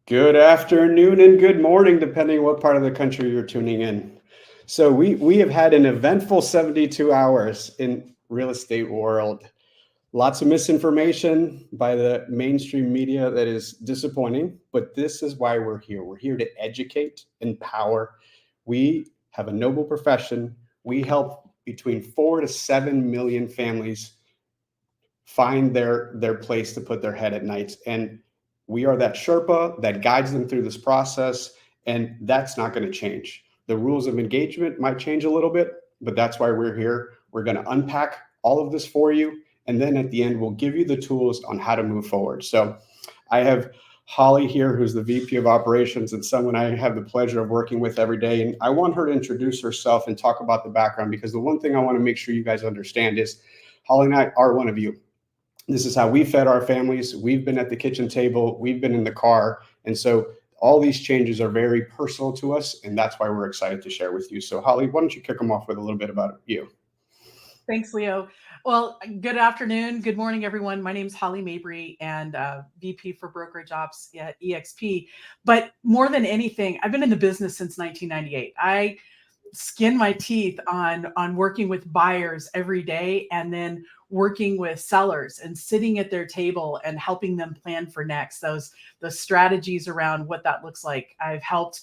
Good afternoon and good morning, depending what part of the country you're tuning in. So we have had an eventful 72 hours in real estate world. Lots of misinformation by the mainstream media that is disappointing, but this is why we're here. We're here to educate, empower. We have a noble profession. We help between 4 to 7 million families find their place to put their head at night. And we are that Sherpa that guides them through this process, and that's not going to change. The rules of engagement might change a little bit, but that's why we're here. We're going to unpack all of this for you, and then at the end, we'll give you the tools on how to move forward. So I have Holly here, who's the VP of Operations and someone I have the pleasure of working with every day. And I want her to introduce herself and talk about the background, because the one thing I want to make sure you guys understand is Holly and I are one of you. This is how we fed our families. We've been at the kitchen table. We've been in the car. And so all these changes are very personal to us, and that's why we're excited to share with you. So Holly, why don't you kick them off with a little bit about you? Thanks, Leo. Well, good afternoon. Good morning, everyone. My name is Holly Mabry, and VP for Brokerage Ops at EXP. But more than anything, I've been in the business since 1998. I skin my teeth on working with buyers every day, and then working with sellers and sitting at their table and helping them plan for next, those strategies around what that looks like. I've helped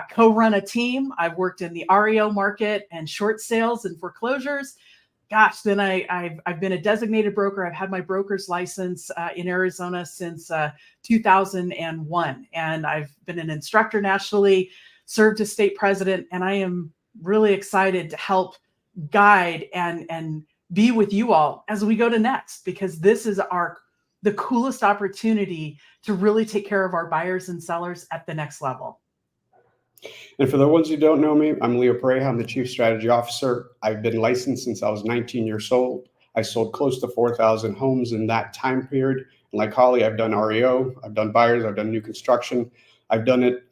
co-run a team. I've worked in the REO market and short sales and foreclosures. Gosh, then I've been a designated broker. I've had my broker's license in Arizona since 2001, and I've been an instructor nationally, served as state president, and I am really excited to help guide and be with you all as we go to next, because this is the coolest opportunity to really take care of our buyers and sellers at the next level. And for the ones who don't know me, I'm Leo Pareja. I'm the Chief Strategy Officer. I've been licensed since I was 19 years old. I sold close to 4,000 homes in that time period. And like Holly, I've done REO, I've done buyers, I've done new construction. I've done it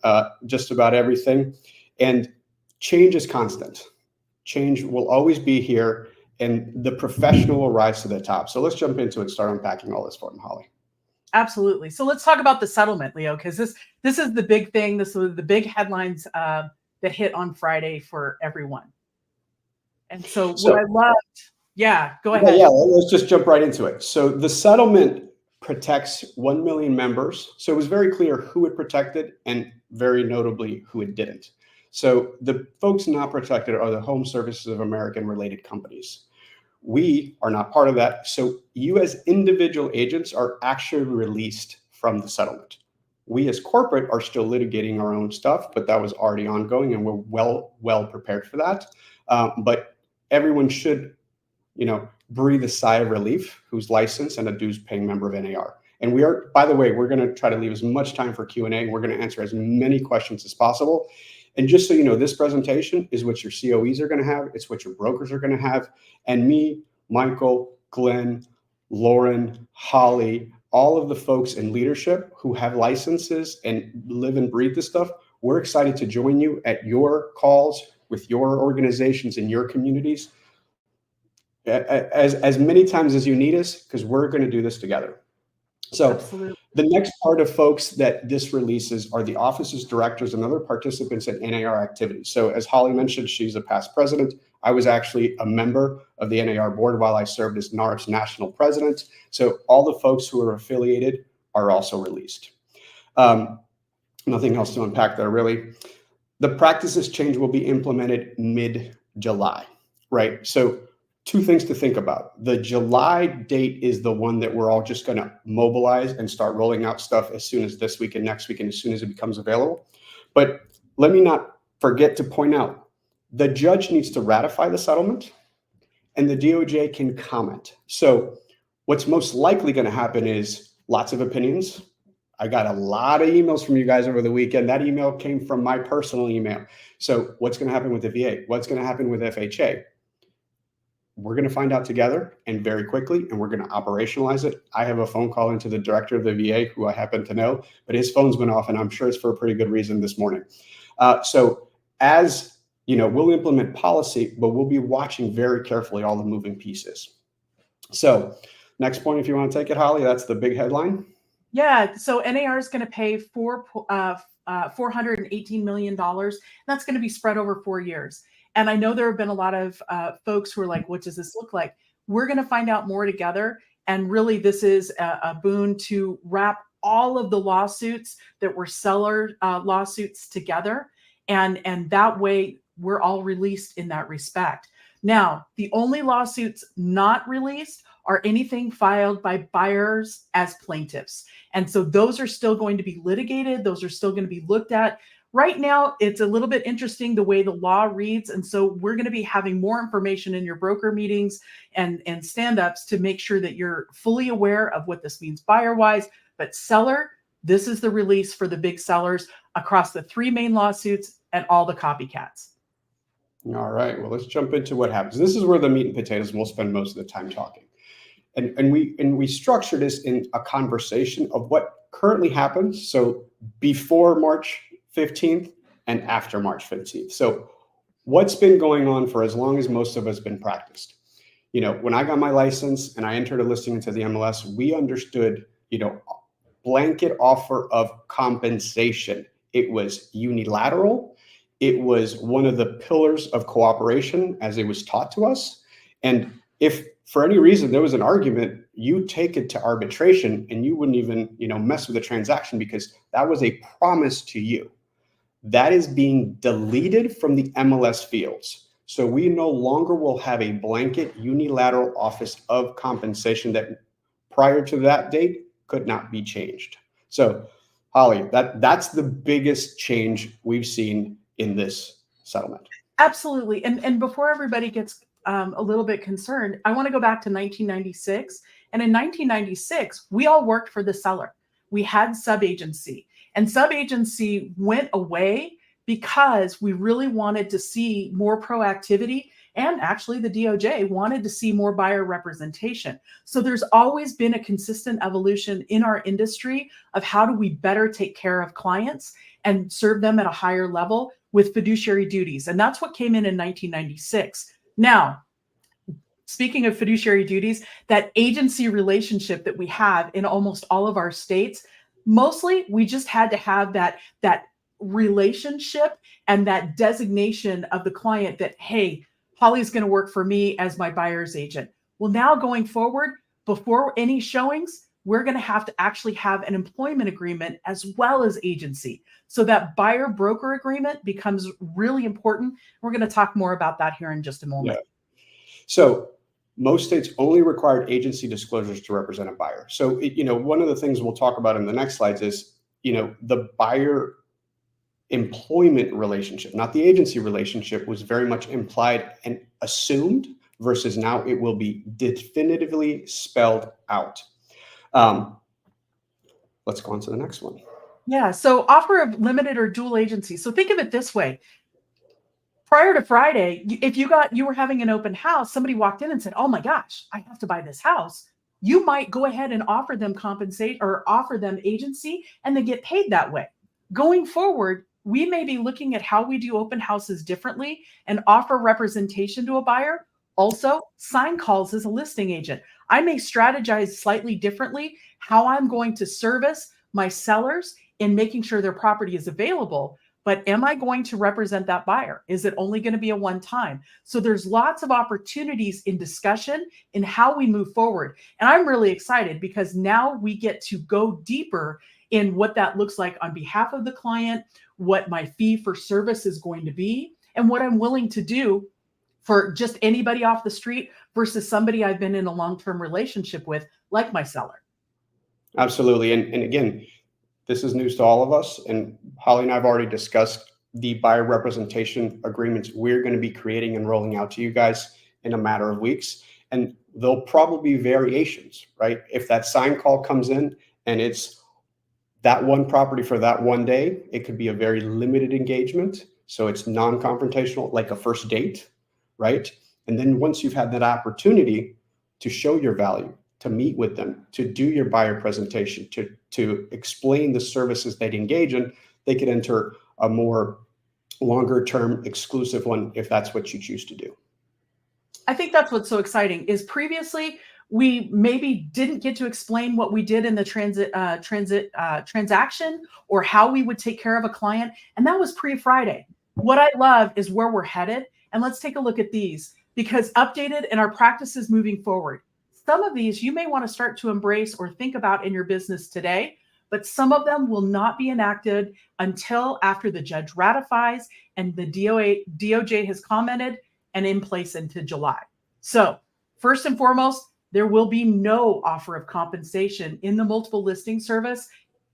just about everything. And change is constant. Change will always be here, and the professional will rise to the top. So let's jump into it and start unpacking all this for them, Holly. Absolutely. So let's talk about the settlement, Leo, because this is the big thing. This was the big headlines that hit on Friday for everyone. And so what I loved, yeah, go ahead. Yeah, let's just jump right into it. So the settlement protects 1 million members. So it was very clear who it protected, and very notably who it didn't. So the folks not protected are the Home Services of America related companies. We are not part of that. So you as individual agents are actually released from the settlement. We as corporate are still litigating our own stuff, but that was already ongoing, and we're well prepared for that. But everyone should, breathe a sigh of relief who's licensed and a dues paying member of NAR. And we are, by the way, we're going to try to leave as much time for Q&A. We're going to answer as many questions as possible. And just so you know, this presentation is what your COEs are going to have. It's what your brokers are going to have. And me, Michael, Glenn, Lauren, Holly, all of the folks in leadership who have licenses and live and breathe this stuff, we're excited to join you at your calls with your organizations and your communities as many times as you need us, because we're going to do this together. So Absolutely. The next part of folks that this releases are the offices, directors, and other participants in NAR activities. So as Holly mentioned, she's a past president. I was actually a member of the NAR board while I served as NAR's national president. So all the folks who are affiliated are also released. Nothing else to unpack there, really. The practices change will be implemented mid-July, right? So two things to think about. The July date is the one that we're all just going to mobilize and start rolling out stuff as soon as this week and next week, and as soon as it becomes available. But let me not forget to point out, the judge needs to ratify the settlement, and the DOJ can comment. So what's most likely going to happen is lots of opinions. I got a lot of emails from you guys over the weekend. That email came from my personal email. So what's going to happen with the VA? What's going to happen with FHA? We're going to find out together and very quickly, and we're going to operationalize it. I have a phone call into the director of the VA, who I happen to know, but his phone's been off, and I'm sure it's for a pretty good reason this morning. So as you know, we'll implement policy, but we'll be watching very carefully all the moving pieces. So Next point, if you want to take it, Holly, that's the big headline. Yeah, so NAR is going to pay $418 million. That's going to be spread over 4 years. And I know there have been a lot of folks who are like, what does this look like? We're going to find out more together. And really, this is a boon to wrap all of the lawsuits that were seller lawsuits together. And that way, we're all released in that respect. Now, the only lawsuits not released are anything filed by buyers as plaintiffs. And so those are still going to be litigated. Those are still going to be looked at. Right now, it's a little bit interesting the way the law reads. And so we're going to be having more information in your broker meetings and stand-ups to make sure that you're fully aware of what this means buyer-wise. But seller, this is the release for the big sellers across the 3 main lawsuits and all the copycats. All right, well, let's jump into what happens. This is where the meat and potatoes, and we'll spend most of the time talking. And we structure this in a conversation of what currently happens. So before March 15th and after March 15th. So what's been going on for as long as most of us been practiced? You know, when I got my license and I entered a listing into the MLS, we understood, you know, blanket offer of compensation. It was unilateral. It was one of the pillars of cooperation as it was taught to us. And if for any reason there was an argument, you take it to arbitration and you wouldn't even, you know, mess with the transaction because that was a promise to you. That is being deleted from the MLS fields. So we no longer will have a blanket unilateral office of compensation that prior to that date could not be changed. So Holly, that's the biggest change we've seen in this settlement. Absolutely. And before everybody gets a little bit concerned, I want to go back to 1996. And in 1996, we all worked for the seller. We had subagency, and subagency went away because we really wanted to see more proactivity. And actually, the DOJ wanted to see more buyer representation. So there's always been a consistent evolution in our industry of how do we better take care of clients and serve them at a higher level with fiduciary duties. And that's what came in 1996. Now, speaking of fiduciary duties, that agency relationship that we have in almost all of our states, mostly we just had to have that relationship and that designation of the client that, hey, Holly's going to work for me as my buyer's agent. Well, now going forward, before any showings, we're going to have to actually have an employment agreement as well as agency. So that buyer broker agreement becomes really important. We're going to talk more about that here in just a moment. Yeah. So most states only required agency disclosures to represent a buyer. So, you know, one of the things we'll talk about in the next slides is, you know, the buyer employment relationship, not the agency relationship, was very much implied and assumed versus now it will be definitively spelled out. Let's go on to the next one. Yeah. So offer of limited or dual agency. So think of it this way. Prior to Friday, if you were having an open house, somebody walked in and said, oh my gosh, I have to buy this house. You might go ahead and offer them compensate or offer them agency and they get paid that way. Going forward, we may be looking at how we do open houses differently and offer representation to a buyer. Also, sign calls as a listing agent. I may strategize slightly differently how I'm going to service my sellers in making sure their property is available. But am I going to represent that buyer? Is it only going to be a one-time? So there's lots of opportunities in discussion in how we move forward. And I'm really excited because now we get to go deeper in what that looks like on behalf of the client, what my fee for service is going to be, and what I'm willing to do for just anybody off the street versus somebody I've been in a long-term relationship with, like my seller. Absolutely. And again, this is news to all of us. And Holly and I have already discussed the buyer representation agreements we're going to be creating and rolling out to you guys in a matter of weeks. And there'll probably be variations, right? If that sign call comes in and it's that one property for that one day, it could be a very limited engagement. So it's non-confrontational, like a first date, right? And then once you've had that opportunity to show your value, to meet with them, to do your buyer presentation, to explain the services they'd engage in, they could enter a more longer term exclusive one if that's what you choose to do. I think that's what's so exciting is previously We maybe didn't get to explain what we did in the transaction or how we would take care of a client. And that was pre-Friday. What I love is where we're headed. And let's take a look at these, because updated and our practices moving forward. Some of these you may want to start to embrace or think about in your business today, but some of them will not be enacted until after the judge ratifies and the DOJ has commented and in place into July. So first and foremost, there will be no offer of compensation in the multiple listing service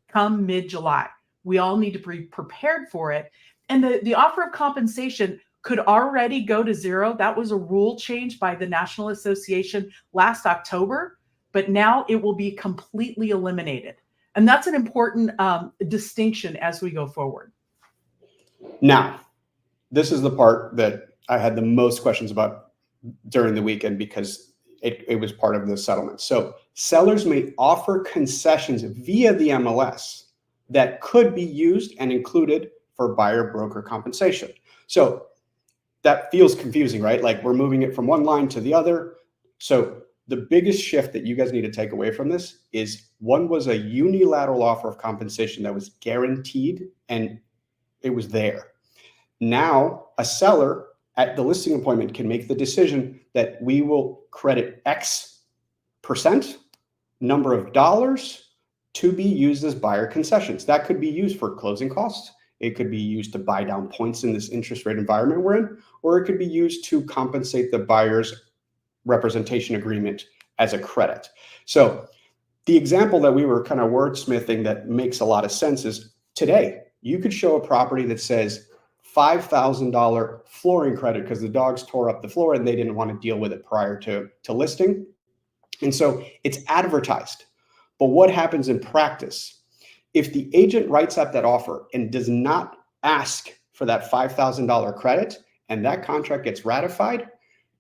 come mid-July. We all need to be prepared for it. And the offer of compensation could already go to zero. That was a rule change by the National Association last October, but now it will be completely eliminated. And that's an important distinction as we go forward. Now, this is the part that I had the most questions about during the weekend because it was part of the settlement. So sellers may offer concessions via the MLS that could be used and included for buyer broker compensation. So that feels confusing, right? Like we're moving it from one line to the other. So the biggest shift that you guys need to take away from this is one was a unilateral offer of compensation that was guaranteed and it was there. Now a seller at the listing appointment can make the decision that we will credit X percent number of dollars to be used as buyer concessions. That could be used for closing costs. It could be used to buy down points in this interest rate environment we're in, or it could be used to compensate the buyer's representation agreement as a credit. So the example that we were kind of wordsmithing that makes a lot of sense is today, you could show a property that says $5,000 flooring credit because the dogs tore up the floor and they didn't want to deal with it prior to listing. And so it's advertised. But what happens in practice? If the agent writes up that offer and does not ask for that $5,000 credit and that contract gets ratified,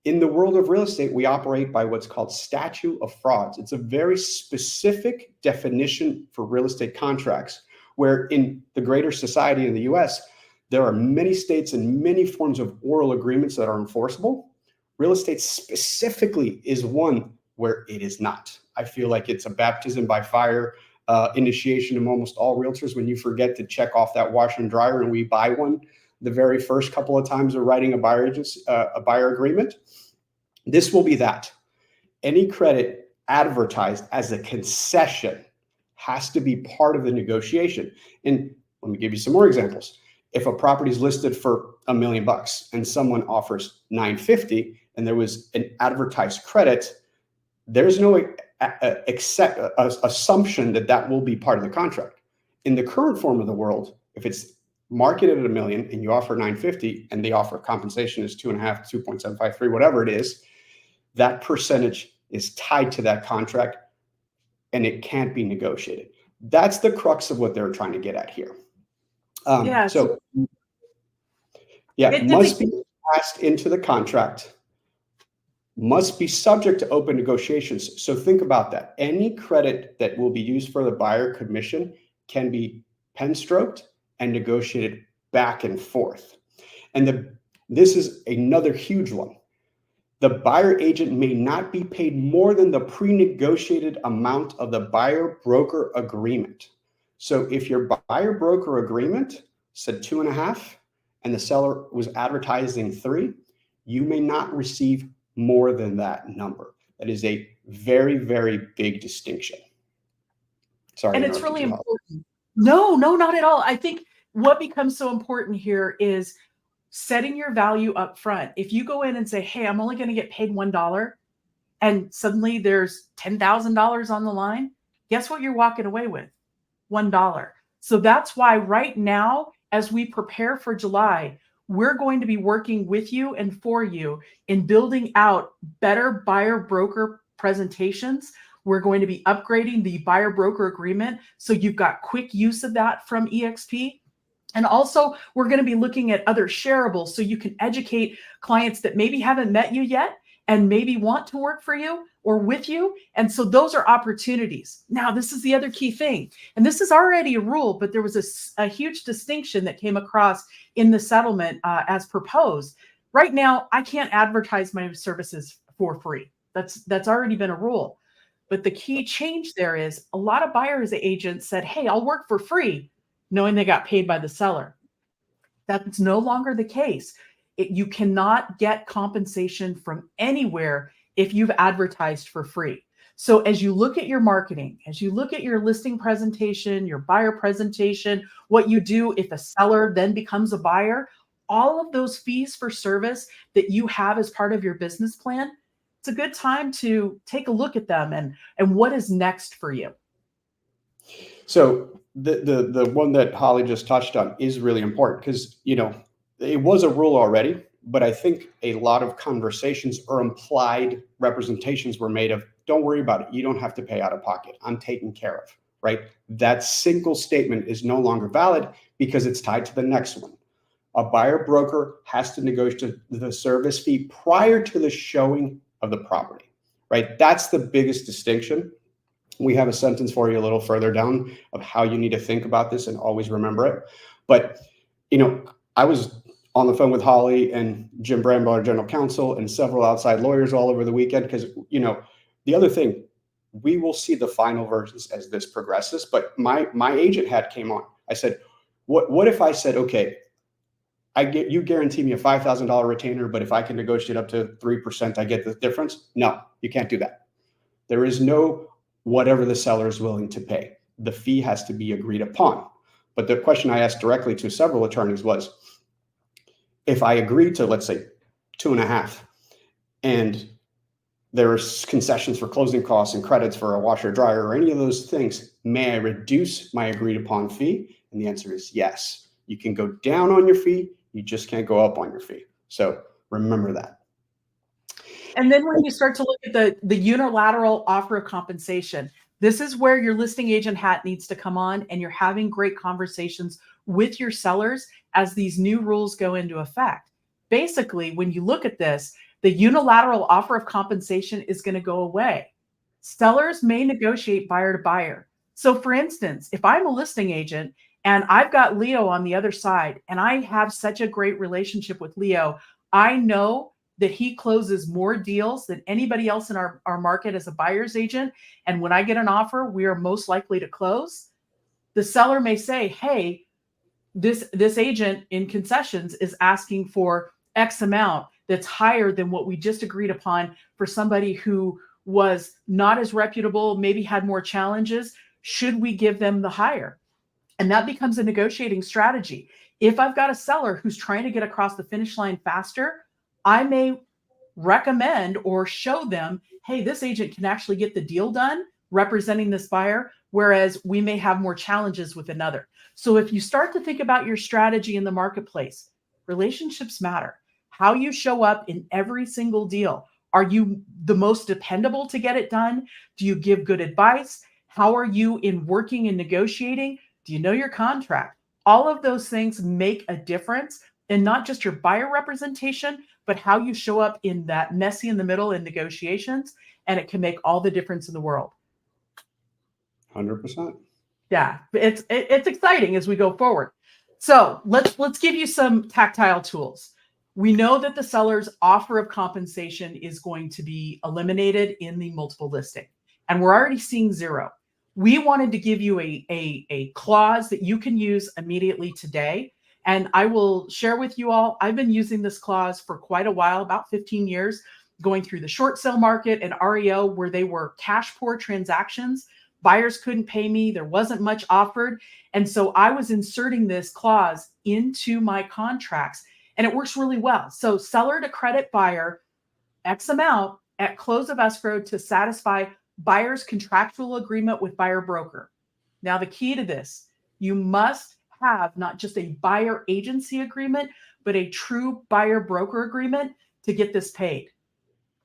in the world of real estate, we operate by what's called statute of frauds. It's a very specific definition for real estate contracts, where in the greater society in the US, there are many states and many forms of oral agreements that are enforceable. Real estate specifically is one where it is not. I feel like it's a baptism by fire initiation of almost all realtors when you forget to check off that washer and dryer and we buy one the very first couple of times of writing a buyer agreement. This will be that. Any credit advertised as a concession has to be part of the negotiation. And let me give you some more examples. If a property is listed for $1 million and someone offers $950 and there was an advertised credit, there's no assumption that that will be part of the contract. In the current form of the world, if it's marketed at $1 million and you offer $950 and they offer compensation is 2.5, 2.753, whatever it is, that percentage is tied to that contract and it can't be negotiated. That's the crux of what they're trying to get at here. So must be passed into the contract, must be subject to open negotiations. So think about that. Any credit that will be used for the buyer commission can be pen stroked and negotiated back and forth. And this is another huge one. The buyer agent may not be paid more than the pre-negotiated amount of the buyer broker agreement. So if your buyer broker agreement said 2.5 and the seller was advertising 3, you may not receive more than that number. That is a very, very big distinction. Sorry. And it's really important. No, not at all. I think what becomes so important here is setting your value up front. If you go in and say, hey, I'm only going to get paid $1 and suddenly there's $10,000 on the line, guess what you're walking away with? $1. So that's why right now, as we prepare for July, we're going to be working with you and for you in building out better buyer broker presentations. We're going to be upgrading the buyer broker agreement so you've got quick use of that from EXP. And also, we're going to be looking at other shareables so you can educate clients that maybe haven't met you yet and maybe want to work for you or with you. And so those are opportunities. Now, this is the other key thing. And this is already a rule, but there was a huge distinction that came across in the settlement as proposed. Right now, I can't advertise my services for free. That's already been a rule. But the key change there is a lot of buyers agents said, hey, I'll work for free, knowing they got paid by the seller. That's no longer the case. You cannot get compensation from anywhere if you've advertised for free. So as you look at your marketing, as you look at your listing presentation, your buyer presentation, what you do if a seller then becomes a buyer, all of those fees for service that you have as part of your business plan, it's a good time to take a look at them and what is next for you. So the one that Holly just touched on is really important because, it was a rule already, but I think a lot of conversations or implied representations were made of, don't worry about it. You don't have to pay out of pocket. I'm taken care of, right? That single statement is no longer valid because it's tied to the next one. A buyer broker has to negotiate the service fee prior to the showing of the property, right? That's the biggest distinction. We have a sentence for you a little further down of how you need to think about this and always remember it. But, I was on the phone with Holly and Jim Bramble, our general counsel, and several outside lawyers all over the weekend because, the other thing, we will see the final versions as this progresses. But my agent hat came on. I said, what if I said, okay, you guarantee me a $5,000 retainer, but if I can negotiate up to 3%, I get the difference? No, you can't do that. There is no whatever the seller is willing to pay. The fee has to be agreed upon. But the question I asked directly to several attorneys was, if I agreed to, let's say, 2.5, and there are concessions for closing costs and credits for a washer dryer or any of those things, may I reduce my agreed upon fee? And the answer is yes. You can go down on your fee. You just can't go up on your fee. So remember that. And then when you start to look at the unilateral offer of compensation, this is where your listing agent hat needs to come on, and you're having great conversations with your sellers as these new rules go into effect. Basically, when you look at this, the unilateral offer of compensation is going to go away. Sellers may negotiate buyer to buyer. So for instance, if I'm a listing agent and I've got Leo on the other side and I have such a great relationship with Leo, I know that he closes more deals than anybody else in our market as a buyer's agent. And when I get an offer, we are most likely to close. The seller may say, hey, this agent in concessions is asking for X amount that's higher than what we just agreed upon for somebody who was not as reputable, maybe had more challenges. Should we give them the higher? And that becomes a negotiating strategy. If I've got a seller who's trying to get across the finish line faster, I may recommend or show them, hey, this agent can actually get the deal done representing this buyer, whereas we may have more challenges with another. So if you start to think about your strategy in the marketplace, relationships matter. How you show up in every single deal. Are you the most dependable to get it done? Do you give good advice? How are you in working and negotiating? Do you know your contract? All of those things make a difference in not just your buyer representation, but how you show up in that messy in the middle in negotiations. And it can make all the difference in the world. 100%. Yeah, it's exciting as we go forward. So let's give you some tactile tools. We know that the seller's offer of compensation is going to be eliminated in the multiple listing, and we're already seeing 0. We wanted to give you a clause that you can use immediately today. And I will share with you all, I've been using this clause for quite a while, about 15 years, going through the short sale market and REO where they were cash poor transactions. Buyers couldn't pay me. There wasn't much offered. And so I was inserting this clause into my contracts, and it works really well. So seller to credit buyer X amount at close of escrow to satisfy buyer's contractual agreement with buyer broker. Now, the key to this, you must have not just a buyer agency agreement, but a true buyer broker agreement to get this paid.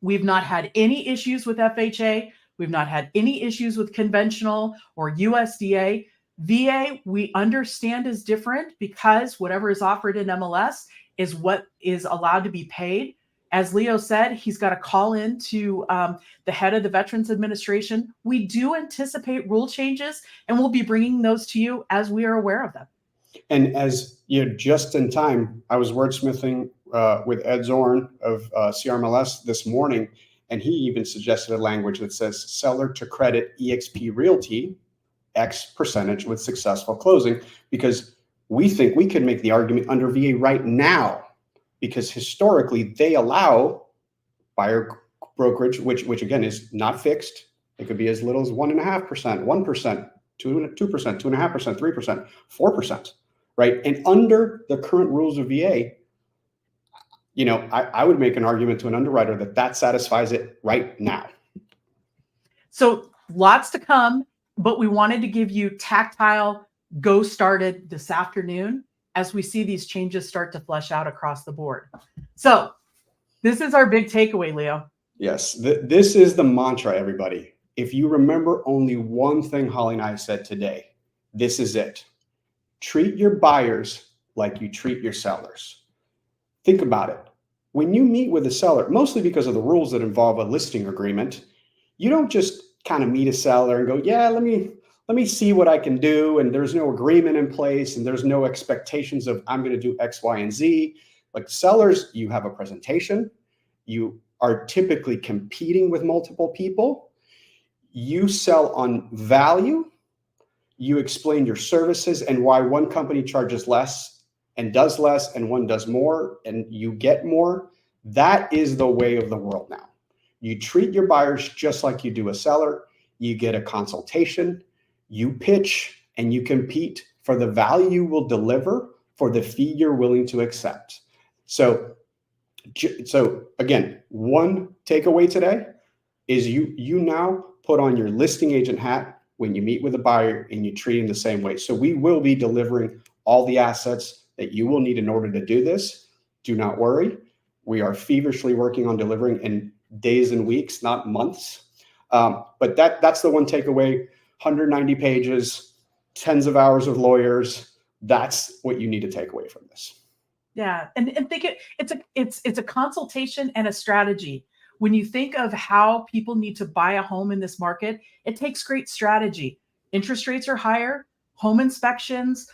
We've not had any issues with FHA. We've not had any issues with conventional or USDA. VA, we understand is different because whatever is offered in MLS is what is allowed to be paid. As Leo said, he's got to call in to the head of the Veterans Administration. We do anticipate rule changes, and we'll be bringing those to you as we are aware of them. And as just in time, I was wordsmithing with Ed Zorn of CRMLS this morning, And he even suggested a language that says seller to credit eXp Realty X percentage with successful closing, because we think we can make the argument under VA right now, because historically they allow buyer brokerage, which again is not fixed. It could be as little as 1.5%, 1%, 2%, 2.5%, 3%, 4%, right? And under the current rules of VA, I would make an argument to an underwriter that satisfies it right now. So lots to come, but we wanted to give you tactile go started this afternoon as we see these changes start to flesh out across the board. So this is our big takeaway, Leo. Yes, this is the mantra, everybody. If you remember only one thing Holly and I said today, this is it. Treat your buyers like you treat your sellers. Think about it. When you meet with a seller, mostly because of the rules that involve a listing agreement, you don't just kind of meet a seller and go, yeah, let me see what I can do. And there's no agreement in place and there's no expectations of I'm going to do X, Y, and Z. Like sellers, you have a presentation. You are typically competing with multiple people. You sell on value. You explain your services and why one company charges less and does less and one does more and you get more. That is the way of the world now. You treat your buyers just like you do a seller. You get a consultation, you pitch, and you compete for the value you will deliver for the fee you're willing to accept. So again, one takeaway today is you now put on your listing agent hat when you meet with a buyer and you treat them the same way. So we will be delivering all the assets that you will need in order to do this. Do not worry. We are feverishly working on delivering in days and weeks, not months. But that's the one takeaway. 190 pages, tens of hours of lawyers. That's what you need to take away from this. Yeah, and think it's a consultation and a strategy. When you think of how people need to buy a home in this market, it takes great strategy. Interest rates are higher, home inspections,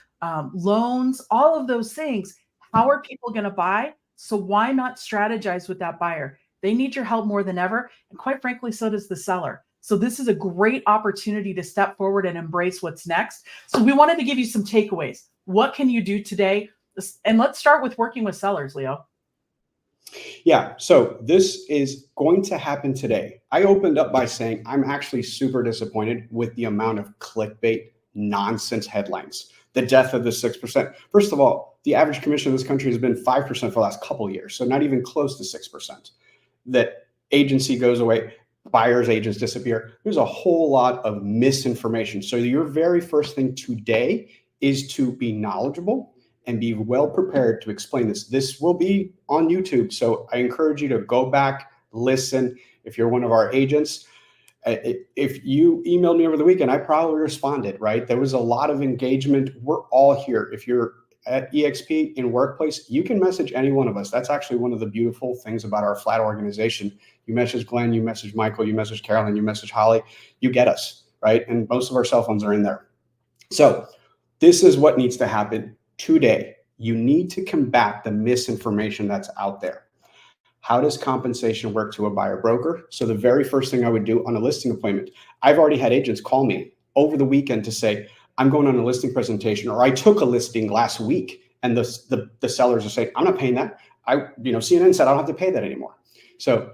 loans, all of those things. How are people going to buy? So why not strategize with that buyer? They need your help more than ever. And quite frankly, so does the seller. So this is a great opportunity to step forward and embrace what's next. So we wanted to give you some takeaways. What can you do today? And let's start with working with sellers, Leo. Yeah, so this is going to happen today. I opened up by saying I'm actually super disappointed with the amount of clickbait nonsense headlines. The death of the 6%. First of all, the average commission in this country has been 5% for the last couple of years, so not even close to 6%. That agency goes away, buyers agents disappear. There's a whole lot of misinformation. So your very first thing today is to be knowledgeable and be well prepared to explain this. This will be on YouTube. So I encourage you to go back, listen. If you're one of our agents, if you emailed me over the weekend, I probably responded, right? There was a lot of engagement. We're all here. If you're at eXp in workplace, you can message any one of us. That's actually one of the beautiful things about our flat organization. You message Glenn, you message Michael, you message Carolyn, you message Holly, you get us, right? And most of our cell phones are in there. So this is what needs to happen today. You need to combat the misinformation that's out there. How does compensation work to a buyer broker? So the very first thing I would do on a listing appointment, I've already had agents call me over the weekend to say, I'm going on a listing presentation, or I took a listing last week and the sellers are saying, I'm not paying that. CNN said I don't have to pay that anymore. So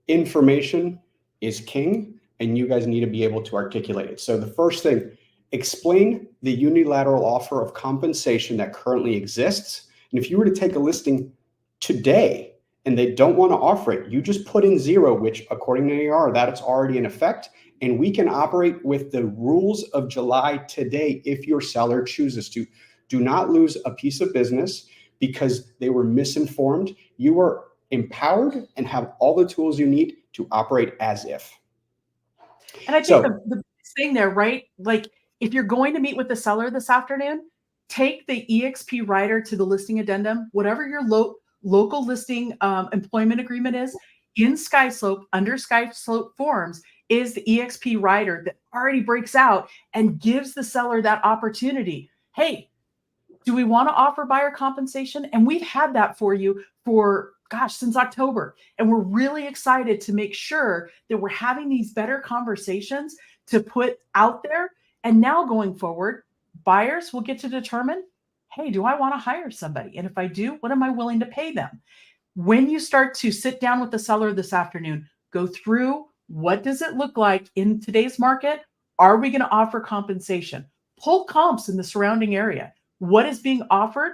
information is king and you guys need to be able to articulate it. So the first thing, explain the unilateral offer of compensation that currently exists. And if you were to take a listing today and they don't want to offer it, you just put in 0, which according to NAR, that it's already in effect. And we can operate with the rules of July today if your seller chooses to. Do not lose a piece of business because they were misinformed. You are empowered and have all the tools you need to operate as if. And I think the biggest thing there, right? Like if you're going to meet with the seller this afternoon, take the EXP rider to the listing addendum, whatever your local listing employment agreement is, in SkySlope, under SkySlope forms, is the EXP rider that already breaks out and gives the seller that opportunity. Hey, do we want to offer buyer compensation? And we've had that for you for gosh, since October. And we're really excited to make sure that we're having these better conversations to put out there. And now going forward, buyers will get to determine, hey, do I want to hire somebody? And if I do, what am I willing to pay them? When you start to sit down with the seller this afternoon, go through what does it look like in today's market? Are we going to offer compensation? Pull comps in the surrounding area. What is being offered?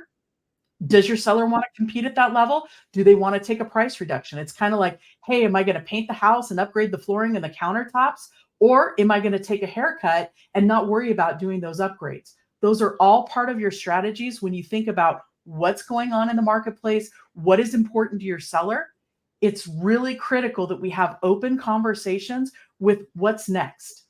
Does your seller want to compete at that level? Do they want to take a price reduction? It's kind of like, hey, am I going to paint the house and upgrade the flooring and the countertops? Or am I going to take a haircut and not worry about doing those upgrades? Those are all part of your strategies when you think about what's going on in the marketplace, what is important to your seller. It's really critical that we have open conversations with what's next.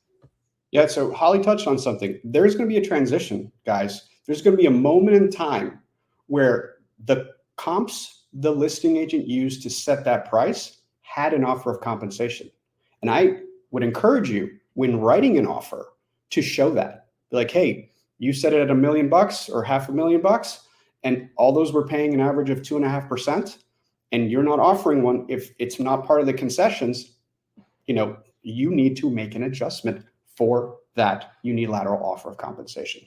Yeah, so Holly touched on something. There's going to be a transition, guys. There's going to be a moment in time where the comps the listing agent used to set that price had an offer of compensation. And I would encourage you, when writing an offer, to show that. Be like, hey, you set it at $1 million or $500,000, and all those were paying an average of 2.5%, and you're not offering one. If it's not part of the concessions, you need to make an adjustment for that unilateral offer of compensation.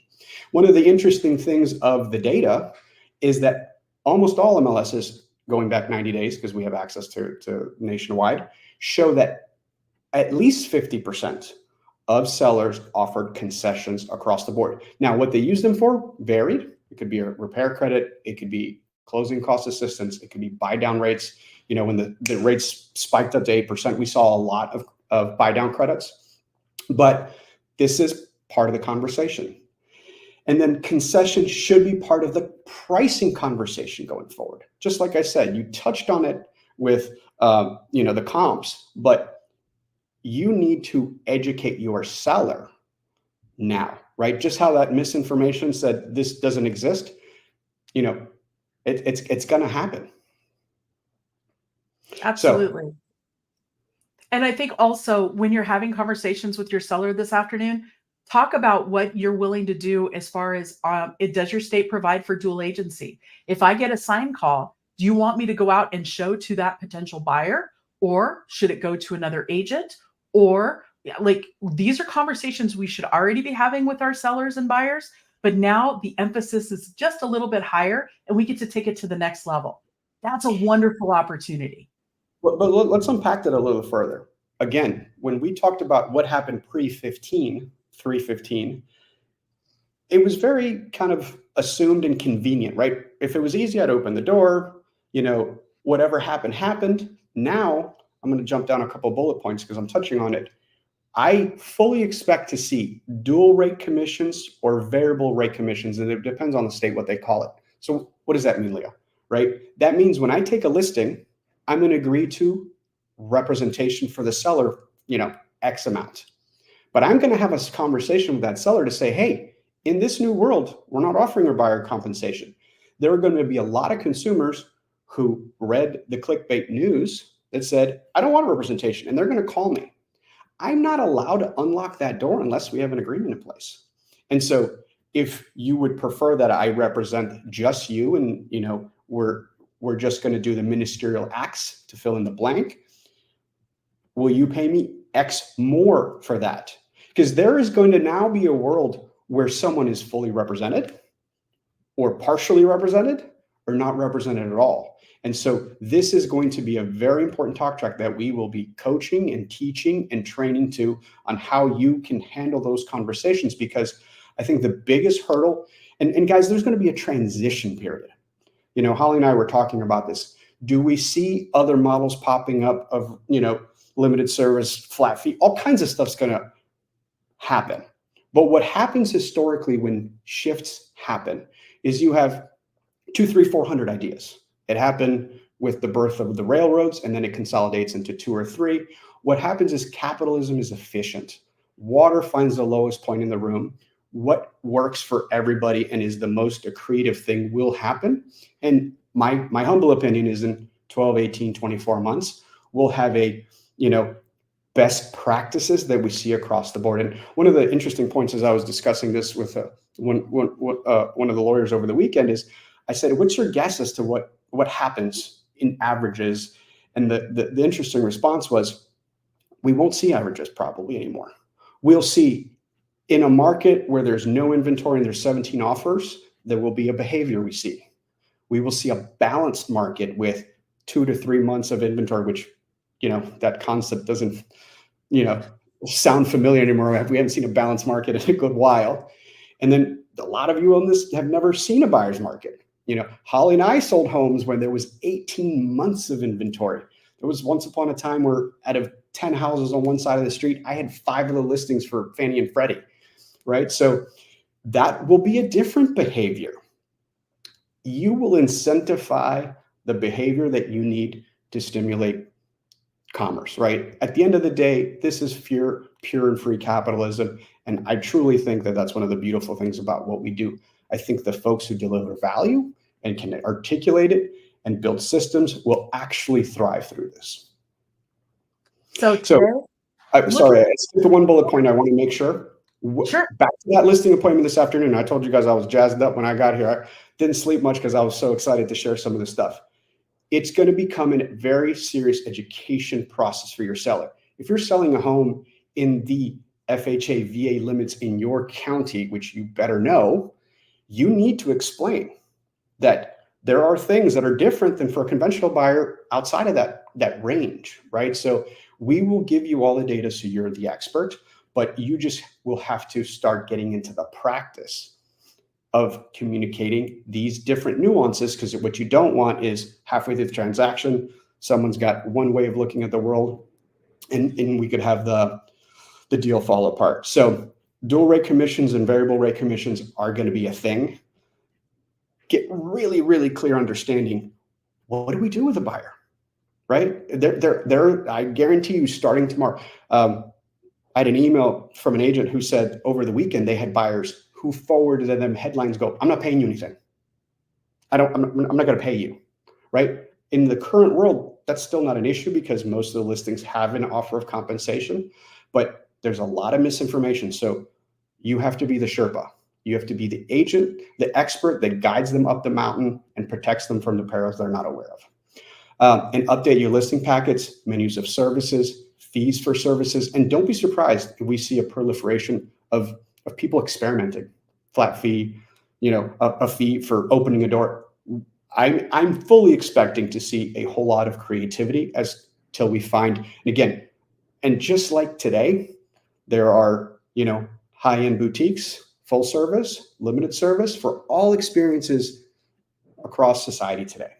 One of the interesting things of the data is that almost all MLSs going back 90 days, because we have access to nationwide, show that at least 50% of sellers offered concessions across the board. Now, what they used them for varied. It could be a repair credit. It could be closing cost assistance. It could be buy down rates. When the rates spiked up to 8%, we saw a lot of buy down credits. But this is part of the conversation. And then concessions should be part of the pricing conversation going forward. Just like I said, you touched on it with the comps, but you need to educate your seller now, right? Just how that misinformation said this doesn't exist, it's going to happen. Absolutely. And I think also when you're having conversations with your seller this afternoon, talk about what you're willing to do as far as does your state provide for dual agency? If I get a sign call, do you want me to go out and show to that potential buyer, or should it go to another agent? Or these are conversations we should already be having with our sellers and buyers, but now the emphasis is just a little bit higher and we get to take it to the next level. That's a wonderful opportunity. But let's unpack that a little further. Again, when we talked about what happened pre-315, it was very kind of assumed and convenient, right? If it was easy, I'd open the door, whatever happened. Now, I'm going to jump down a couple of bullet points because I'm touching on it. I fully expect to see dual rate commissions or variable rate commissions, and it depends on the state what they call it. So what does that mean, Leo? Right? That means when I take a listing, I'm going to agree to representation for the seller, X amount. But I'm going to have a conversation with that seller to say, hey, in this new world, we're not offering a buyer compensation. There are going to be a lot of consumers who read the clickbait news that said, I don't want a representation, and they're going to call me. I'm not allowed to unlock that door unless we have an agreement in place. And so if you would prefer that I represent just you and, we're just going to do the ministerial acts to fill in the blank, will you pay me X more for that? Because there is going to now be a world where someone is fully represented or partially represented or not represented at all. And so this is going to be a very important talk track that we will be coaching and teaching and training to on how you can handle those conversations, because I think the biggest hurdle, and guys, there's going to be a transition period. Holly and I were talking about this. Do we see other models popping up of, limited service, flat fee, all kinds of stuff's going to happen. But what happens historically when shifts happen is you have 200, 300, 400 ideas. It happened with the birth of the railroads, and then it consolidates into 2 or 3. What happens is capitalism is efficient. Water finds the lowest point in the room. What works for everybody and is the most accretive thing will happen. And my humble opinion is in 12, 18, 24 months, we'll have a, best practices that we see across the board. And one of the interesting points as I was discussing this with one of the lawyers over the weekend is I said, what's your guess as to what happens in averages. And the interesting response was, we won't see averages probably anymore. We'll see in a market where there's no inventory and there's 17 offers, there will be a behavior we see. We will see a balanced market with 2 to 3 months of inventory, which, that concept doesn't, sound familiar anymore. We haven't seen a balanced market in a good while. And then a lot of you on this have never seen a buyer's market. Holly and I sold homes when there was 18 months of inventory. There was once upon a time where out of 10 houses on one side of the street, I had 5 of the listings for Fannie and Freddie, right? So that will be a different behavior. You will incentivize the behavior that you need to stimulate commerce, right? At the end of the day, this is pure and free capitalism. And I truly think that that's one of the beautiful things about what we do. I think the folks who deliver value and can articulate it and build systems will actually thrive through this. So sorry, I skipped the one bullet point I want to make sure. Sure. Back to that listing appointment this afternoon. I told you guys I was jazzed up when I got here. I didn't sleep much because I was so excited to share some of this stuff. It's going to become a very serious education process for your seller. If you're selling a home in the FHA VA limits in your county, which you better know, you need to explain that there are things that are different than for a conventional buyer outside of that range, right? So we will give you all the data so you're the expert, but you just will have to start getting into the practice of communicating these different nuances, because what you don't want is halfway through the transaction, someone's got one way of looking at the world, and we could have the deal fall apart. So dual rate commissions and variable rate commissions are going to be a thing. Get really, really clear understanding. What do we do with a buyer, right? I guarantee you, starting tomorrow. I had an email from an agent who said over the weekend they had buyers who forwarded them headlines go, I'm not paying you anything. I'm not going to pay you, right? In the current world, that's still not an issue because most of the listings have an offer of compensation, but there's a lot of misinformation. So you have to be the Sherpa. You have to be the agent, the expert that guides them up the mountain and protects them from the perils they're not aware of. And update your listing packets, menus of services, fees for services. And don't be surprised if we see a proliferation of people experimenting. Flat fee, a fee for opening a door. I'm fully expecting to see a whole lot of creativity till we find, and again, and just like today, there are, high-end boutiques, full service, limited service for all experiences across society today.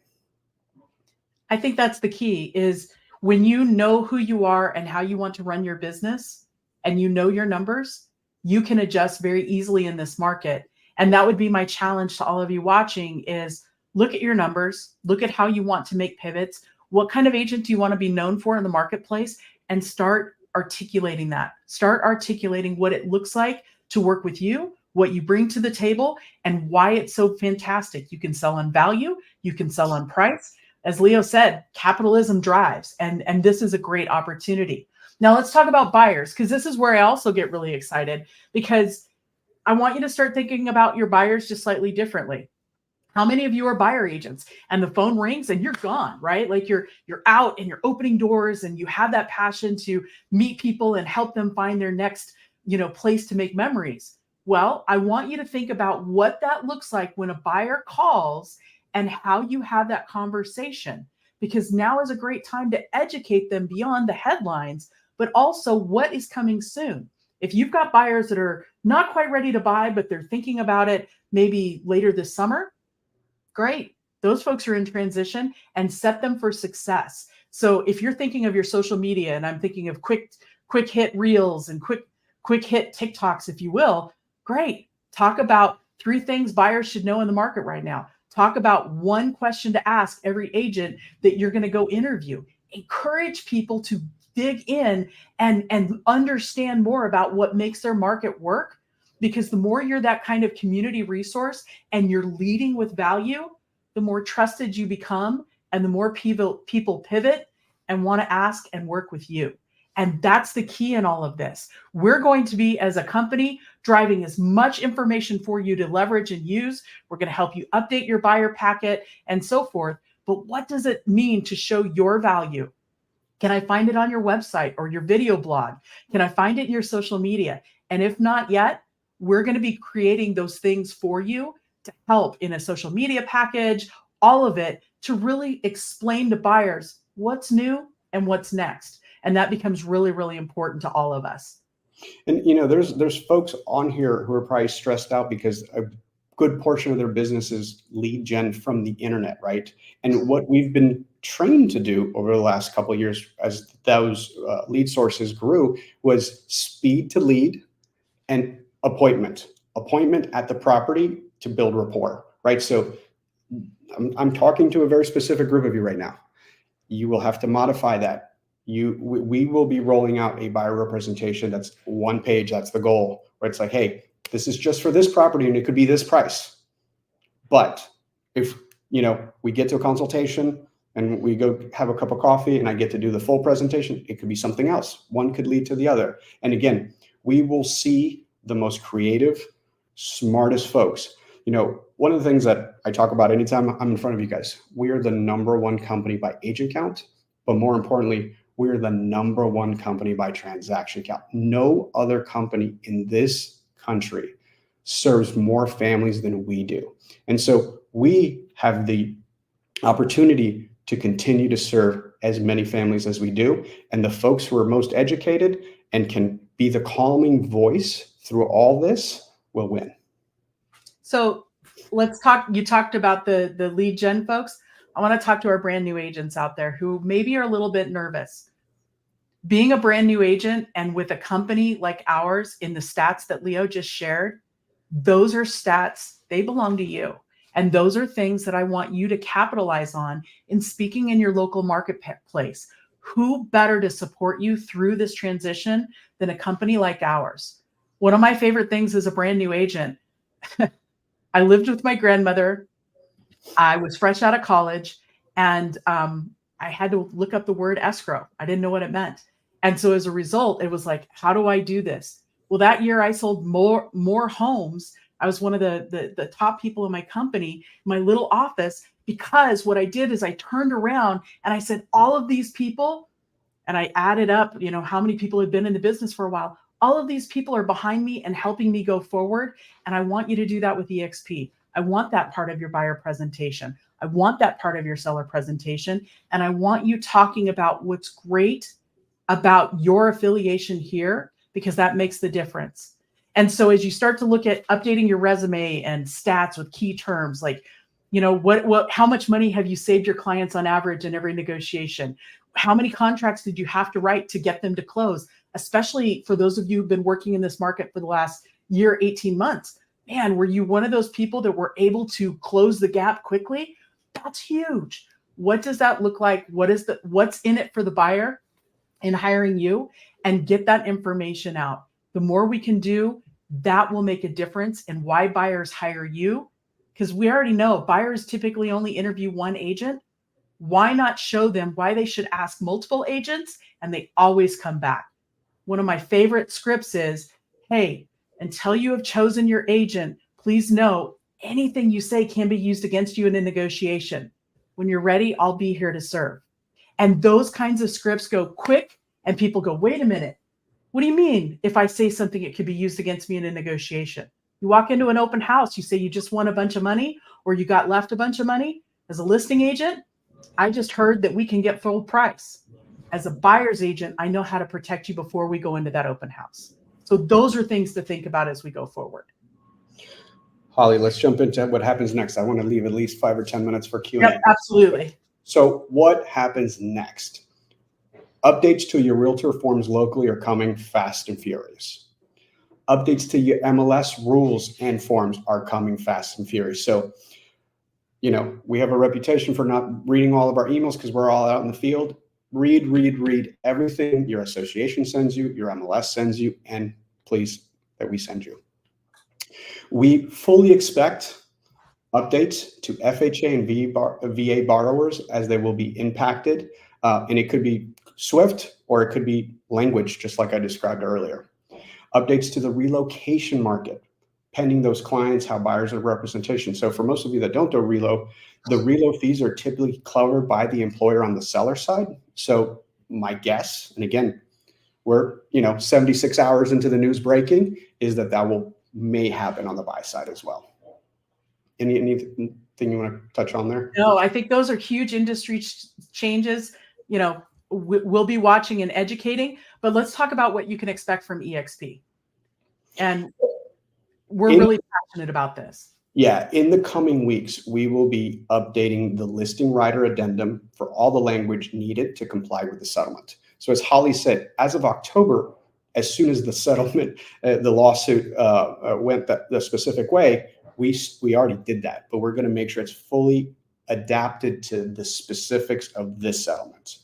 I think that's the key is when you know who you are and how you want to run your business and you know your numbers, you can adjust very easily in this market. And that would be my challenge to all of you watching is look at your numbers, look at how you want to make pivots. What kind of agent do you want to be known for in the marketplace? And start articulating that. Start articulating what it looks like to work with you, what you bring to the table, and why it's so fantastic. You can sell on value, you can sell on price. As Leo said, capitalism drives, and this is a great opportunity. Now let's talk about buyers, because this is where I also get really excited, because I want you to start thinking about your buyers just slightly differently. How many of you are buyer agents and the phone rings and you're gone, right? Like you're out and you're opening doors and you have that passion to meet people and help them find their next, place to make memories. Well, I want you to think about what that looks like when a buyer calls and how you have that conversation, because now is a great time to educate them beyond the headlines, but also what is coming soon. If you've got buyers that are not quite ready to buy, but they're thinking about it maybe later this summer, great. Those folks are in transition, and set them for success. So if you're thinking of your social media, and I'm thinking of quick hit reels and quick hit TikToks, if you will, great. Talk about 3 things buyers should know in the market right now. Talk about 1 question to ask every agent that you're going to go interview. Encourage people to dig in and understand more about what makes their market work, because the more you're that kind of community resource and you're leading with value, the more trusted you become and the more people pivot and want to ask and work with you. And that's the key in all of this. We're going to be, as a company, driving as much information for you to leverage and use. We're going to help you update your buyer packet and so forth. but what does it mean to show your value? Can I find it on your website or your video blog? Can I find it in your social media? And if not yet, we're going to be creating those things for you to help in a social media package, all of it, to really explain to buyers what's new and what's next. And that becomes really, really important to all of us. And there's folks on here who are probably stressed out because a good portion of their business is lead gen from the internet, right? And what we've been trained to do over the last couple of years as those lead sources grew was speed to lead and appointment at the property to build rapport, right? So I'm talking to a very specific group of you right now. You will have to modify that. We will be rolling out a buyer representation that's one page. That's the goal, where it's like, hey, this is just for this property and it could be this price. But if we get to a consultation and we go have a cup of coffee and I get to do the full presentation, it could be something else. One could lead to the other. And again, we will see the most creative, smartest folks. One of the things that I talk about anytime I'm in front of you guys, we are the #1 company by agent count, but more importantly, we're the #1 company by transaction count. No other company in this country serves more families than we do. And so we have the opportunity to continue to serve as many families as we do. And the folks who are most educated and can be the calming voice through all this will win. So let's talk. You talked about the lead gen folks. I want to talk to our brand new agents out there who maybe are a little bit nervous. Being a brand new agent and with a company like ours, in the stats that Leo just shared, those are stats, they belong to you. And those are things that I want you to capitalize on in speaking in your local marketplace. Who better to support you through this transition than a company like ours? One of my favorite things as a brand new agent, I lived with my grandmother. I was fresh out of college, and I had to look up the word escrow. I didn't know what it meant. And so as a result, it was like, how do I do this? Well, that year I sold more homes. I was one of the top people in my company, my little office, because what I did is I turned around and I said, all of these people, and I added up, how many people had been in the business for a while. All of these people are behind me and helping me go forward. And I want you to do that with EXP. I want that part of your buyer presentation. I want that part of your seller presentation. And I want you talking about what's great about your affiliation here, because that makes the difference. And so as you start to look at updating your resume and stats with key terms, like, how much money have you saved your clients on average in every negotiation? How many contracts did you have to write to get them to close? Especially for those of you who've been working in this market for the last year, 18 months. Man, were you one of those people that were able to close the gap quickly? That's huge. What does that look like? What's in it for the buyer in hiring you? And get that information out. The more we can do, that will make a difference in why buyers hire you. Because we already know buyers typically only interview one agent. Why not show them why they should ask multiple agents and they always come back? One of my favorite scripts is, hey, until you have chosen your agent, please know anything you say can be used against you in a negotiation. When you're ready, I'll be here to serve. And those kinds of scripts go quick and people go, wait a minute. What do you mean if I say something, it could be used against me in a negotiation? You walk into an open house, you say you just won a bunch of money or you got left a bunch of money. As a listing agent, I just heard that we can get full price. As a buyer's agent, I know how to protect you before we go into that open house. So those are things to think about as we go forward. Holly, let's jump into what happens next. I want to leave at least 5 or 10 minutes for Q&A. Yep, absolutely. So what happens next? Updates to your realtor forms locally are coming fast and furious. Updates to your MLS rules and forms are coming fast and furious. So, we have a reputation for not reading all of our emails because we're all out in the field. Read everything your association sends you, your MLS sends you, and please, that we send you. We fully expect updates to FHA and VA borrowers as they will be impacted. And it could be swift or it could be language, just like I described earlier. Updates to the relocation market. pending those clients, how buyers are representation. So for most of you that don't do relo, the relo fees are typically covered by the employer on the seller side. So my guess, and again, we're 76 hours into the news breaking, is that may happen on the buy side as well. Anything you want to touch on there? No, I think those are huge industry changes. We'll be watching and educating, but let's talk about what you can expect from EXP. And we're really passionate about this. Yeah, in the coming weeks, we will be updating the listing rider addendum for all the language needed to comply with the settlement. So as Holly said, as of October, as soon as the settlement, the lawsuit went the specific way, we already did that, but we're going to make sure it's fully adapted to the specifics of this settlement.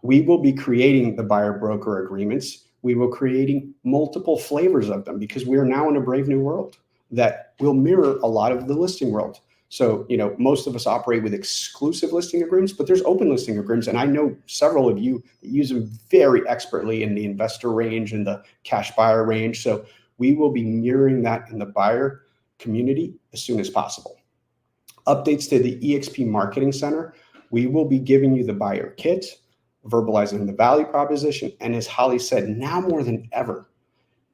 We will be creating the buyer broker agreements. We will creating multiple flavors of them because we are now in a brave new world that will mirror a lot of the listing world. So, most of us operate with exclusive listing agreements, but there's open listing agreements. And I know several of you that use them very expertly in the investor range and the cash buyer range. So we will be mirroring that in the buyer community as soon as possible. Updates to the EXP Marketing Center. We will be giving you the buyer kit, verbalizing the value proposition. And as Holly said, now more than ever,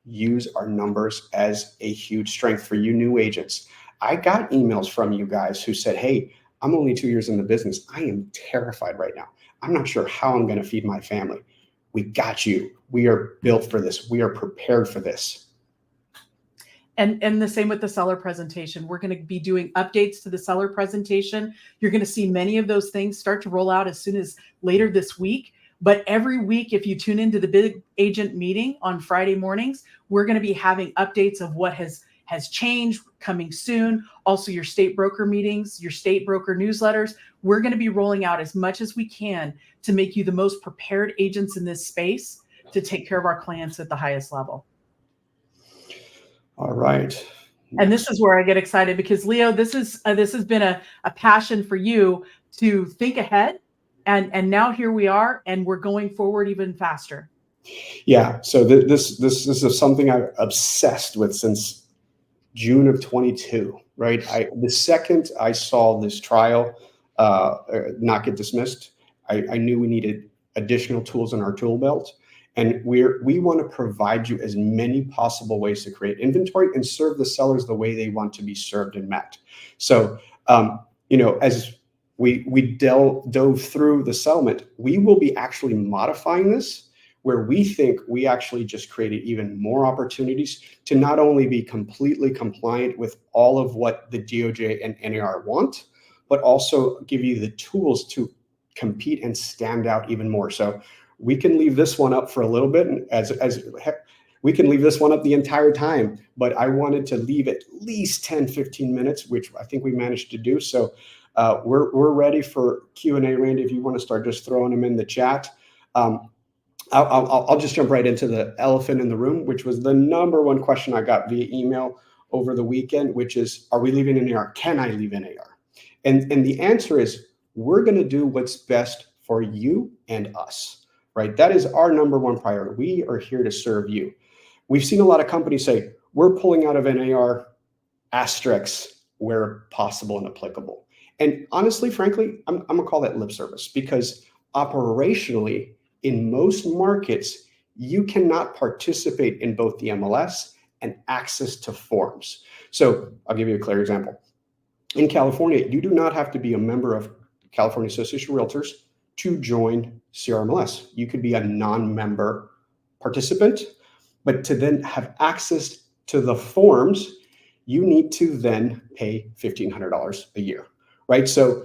use our numbers as a huge strength for you new agents. I got emails from you guys who said, hey, I'm only 2 years in the business. I am terrified right now. I'm not sure how I'm going to feed my family. We got you. We are built for this. We are prepared for this. And the same with the seller presentation. We're going to be doing updates to the seller presentation. You're going to see many of those things start to roll out as soon as later this week. But every week, if you tune into the Big Agent meeting on Friday mornings, we're going to be having updates of what has changed coming soon. Also, your state broker meetings, your state broker newsletters. We're going to be rolling out as much as we can to make you the most prepared agents in this space to take care of our clients at the highest level. All right. And this is where I get excited because, Leo, this has been a passion for you to think ahead. And now here we are, and we're going forward even faster. Yeah. So this is something I've obsessed with since June of 22, right? The second I saw this trial not get dismissed, I knew we needed additional tools in our tool belt. And we want to provide you as many possible ways to create inventory and serve the sellers the way they want to be served and met. So, as we dove through the settlement, we will be actually modifying this where we think we actually just created even more opportunities to not only be completely compliant with all of what the DOJ and NAR want, but also give you the tools to compete and stand out even more. So we can leave this one up for a little bit, as we can leave this one up the entire time, but I wanted to leave at least 10, 15 minutes, which I think we managed to do. So we're ready for Q&A, Randy, if you want to start just throwing them in the chat. I'll just jump right into the elephant in the room, which was the number one question I got via email over the weekend, which is, are we leaving NAR? Can I leave NAR? And the answer is, we're going to do what's best for you and us. Right? That is our number one priority. We are here to serve you. We've seen a lot of companies say, we're pulling out of NAR asterisks where possible and applicable. And honestly, frankly, I'm going to call that lip service because operationally, in most markets, you cannot participate in both the MLS and access to forms. So I'll give you a clear example. In California, you do not have to be a member of California Association of Realtors to join CRMLS. You could be a non-member participant, but to then have access to the forms, you need to then pay $1,500 a year, right? So,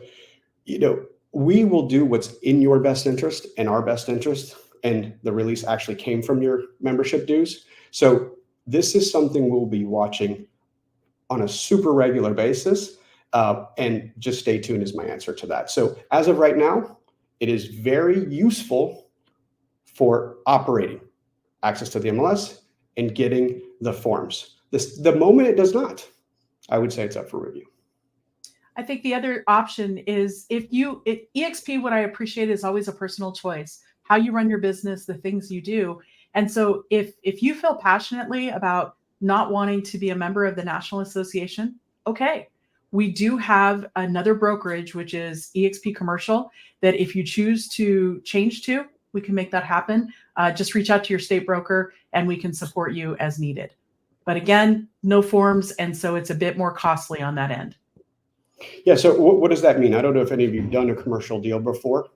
we will do what's in your best interest and our best interest, and the release actually came from your membership dues. So this is something we'll be watching on a super regular basis, and just stay tuned is my answer to that. So as of right now, it is very useful for operating, access to the MLS and getting the forms. The moment it does not, I would say it's up for review. I think the other option is EXP, what I appreciate is always a personal choice, how you run your business, the things you do. And so if you feel passionately about not wanting to be a member of the National Association, okay. We do have another brokerage, which is eXp Commercial, that if you choose to change to, we can make that happen. Just reach out to your state broker and we can support you as needed. But again, no forms, and so it's a bit more costly on that end. Yeah, so what does that mean? I don't know if any of you have done a commercial deal before.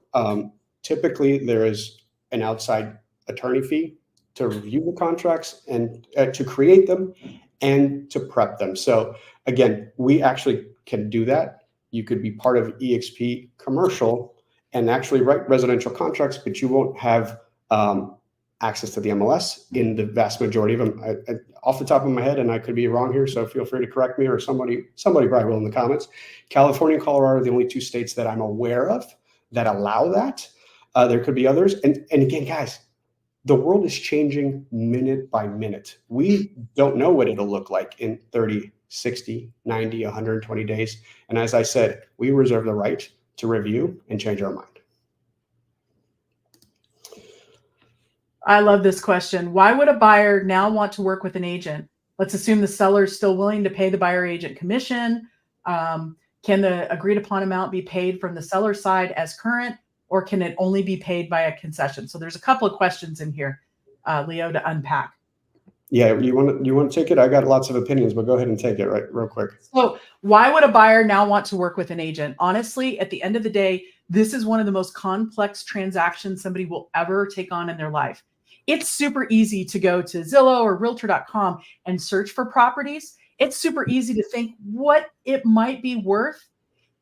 Typically, there is an outside attorney fee to review the contracts and to create them and to prep them. So again, we actually can do that. You could be part of eXp Commercial and actually write residential contracts, but you won't have access to the MLS in the vast majority of them. Off the top of my head, and I could be wrong here, so feel free to correct me, or somebody probably will in the comments. California and Colorado are the only two states that I'm aware of that allow that. There could be others. And again, guys, the world is changing minute by minute. We don't know what it'll look like in 30, 60, 90, 120 days. And as I said, we reserve the right to review and change our mind. I love this question. Why would a buyer now want to work with an agent? Let's assume the seller is still willing to pay the buyer agent commission. Can the agreed upon amount be paid from the seller side as current, or can it only be paid by a concession? So there's a couple of questions in here, Leo, to unpack. Yeah, you want to take it? I got lots of opinions, but go ahead and take it real quick. So why would a buyer now want to work with an agent? Honestly, at the end of the day, this is one of the most complex transactions somebody will ever take on in their life. It's super easy to go to Zillow or Realtor.com and search for properties. It's super easy to think what it might be worth.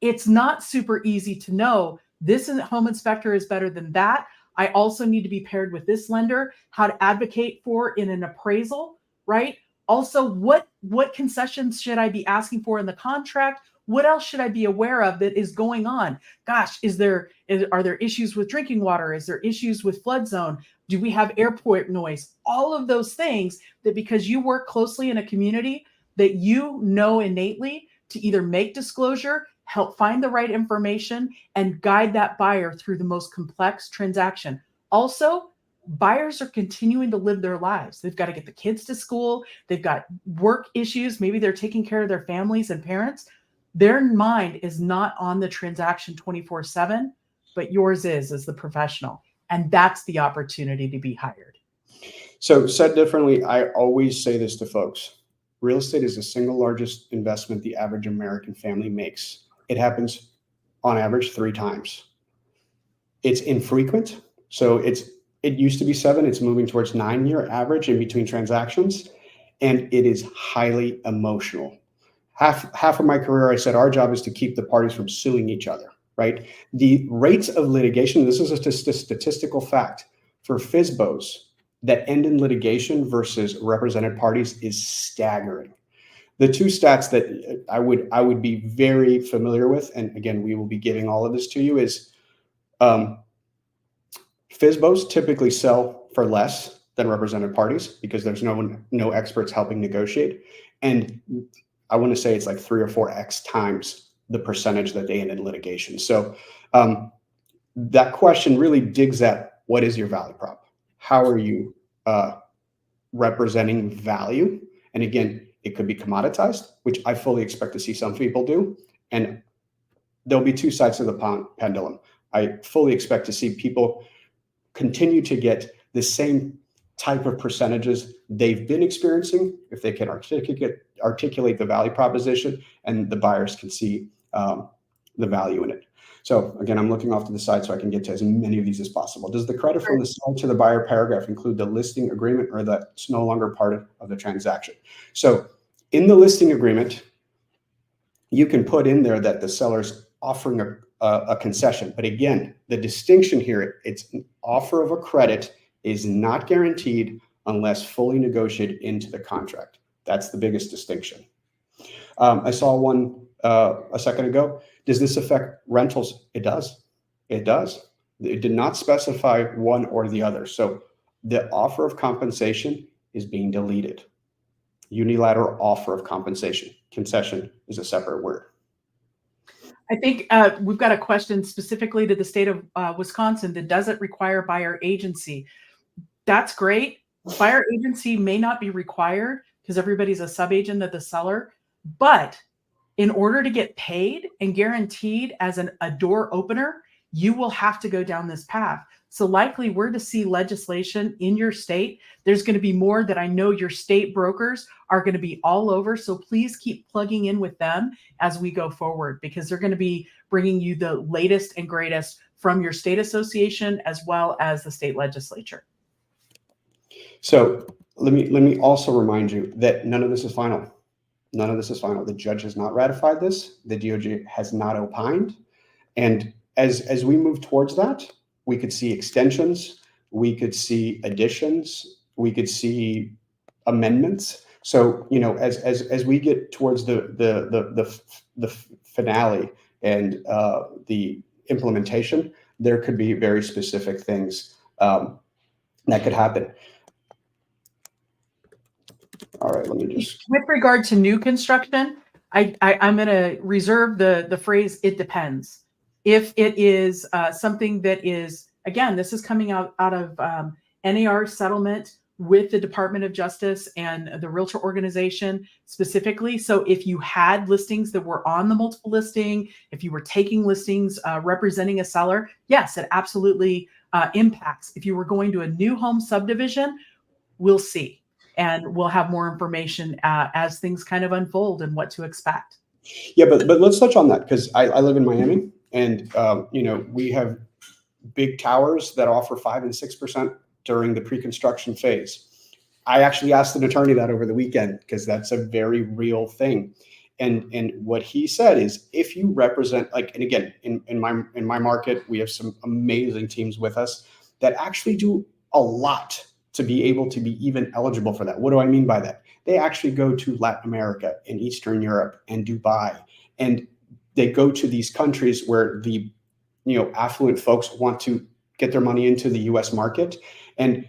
It's not super easy to know this home inspector is better than that. I also need to be paired with this lender, how to advocate for in an appraisal, right? Also, what concessions should I be asking for in the contract? What else should I be aware of that is going on? Gosh, are there issues with drinking water? Is there issues with flood zone? Do we have airport noise? All of those things that, because you work closely in a community, that you know innately to either make disclosure, help find the right information, and guide that buyer through the most complex transaction. Also, buyers are continuing to live their lives. They've got to get the kids to school. They've got work issues. Maybe they're taking care of their families and parents. Their mind is not on the transaction 24/7, but yours is as the professional. And that's the opportunity to be hired. So said differently, I always say this to folks. Real estate is the single largest investment the average American family makes. It happens on average 3 times. It's infrequent. So it used to be 7. It's moving towards 9-year average in between transactions. And it is highly emotional. Half of my career, I said, our job is to keep the parties from suing each other, right? The rates of litigation, this is a statistical fact, for FSBOs that end in litigation versus represented parties is staggering. The two stats that I would be very familiar with, and again, we will be giving all of this to you, is FSBOs typically sell for less than represented parties because there's no experts helping negotiate. And I want to say it's like 3 or 4x times the percentage that they end in litigation. So that question really digs at, what is your value prop? How are you representing value? And again, it could be commoditized, which I fully expect to see some people do. And there'll be 2 sides to the pendulum. I fully expect to see people continue to get the same type of percentages they've been experiencing if they can articulate the value proposition and the buyers can see the value in it. So again, I'm looking off to the side so I can get to as many of these as possible. Does the credit from the seller to the buyer paragraph include the listing agreement, or that's no longer part of the transaction? So in the listing agreement, you can put in there that the seller's offering a concession. But again, the distinction here, it's an offer of a credit is not guaranteed unless fully negotiated into the contract. That's the biggest distinction. I saw one a second ago. Does this affect rentals? It does. It does. It did not specify one or the other. So the offer of compensation is being deleted. Unilateral offer of compensation. Concession is a separate word. I think we've got a question specifically to the state of Wisconsin that doesn't require buyer agency. That's great. Buyer agency may not be required, because everybody's a sub-agent of the seller. But in order to get paid and guaranteed as a door opener, you will have to go down this path. So likely we're to see legislation in your state. There's going to be more that I know your state brokers are going to be all over. So please keep plugging in with them as we go forward, because they're going to be bringing you the latest and greatest from your state association as well as the state legislature. So let me also remind you that none of this is final. None of this is final. The judge has not ratified this. The DOJ has not opined. And as we move towards that, we could see extensions, we could see additions, we could see amendments. So, you know, as we get towards the finale and the implementation, there could be very specific things that could happen. All right, let me just. With regard to new construction, I'm going to reserve the phrase "it depends." If it is something that is, again, this is coming out of NAR settlement with the Department of Justice and the Realtor organization specifically. So if you had listings that were on the multiple listing, if you were taking listings representing a seller, yes, it absolutely impacts. If you were going to a new home subdivision, we'll see. And we'll have more information as things kind of unfold and what to expect. Yeah, but let's touch on that, because I live in Miami, and you know, we have big towers that offer 5 and 6% during the pre-construction phase. I actually asked an attorney that over the weekend, because that's a very real thing. And what he said is, if you represent, like, and again, in my market, we have some amazing teams with us that actually do a lot to be able to be even eligible for that. What do I mean by that? They actually go to Latin America and Eastern Europe and Dubai, and they go to these countries where the, you know, affluent folks want to get their money into the US market. And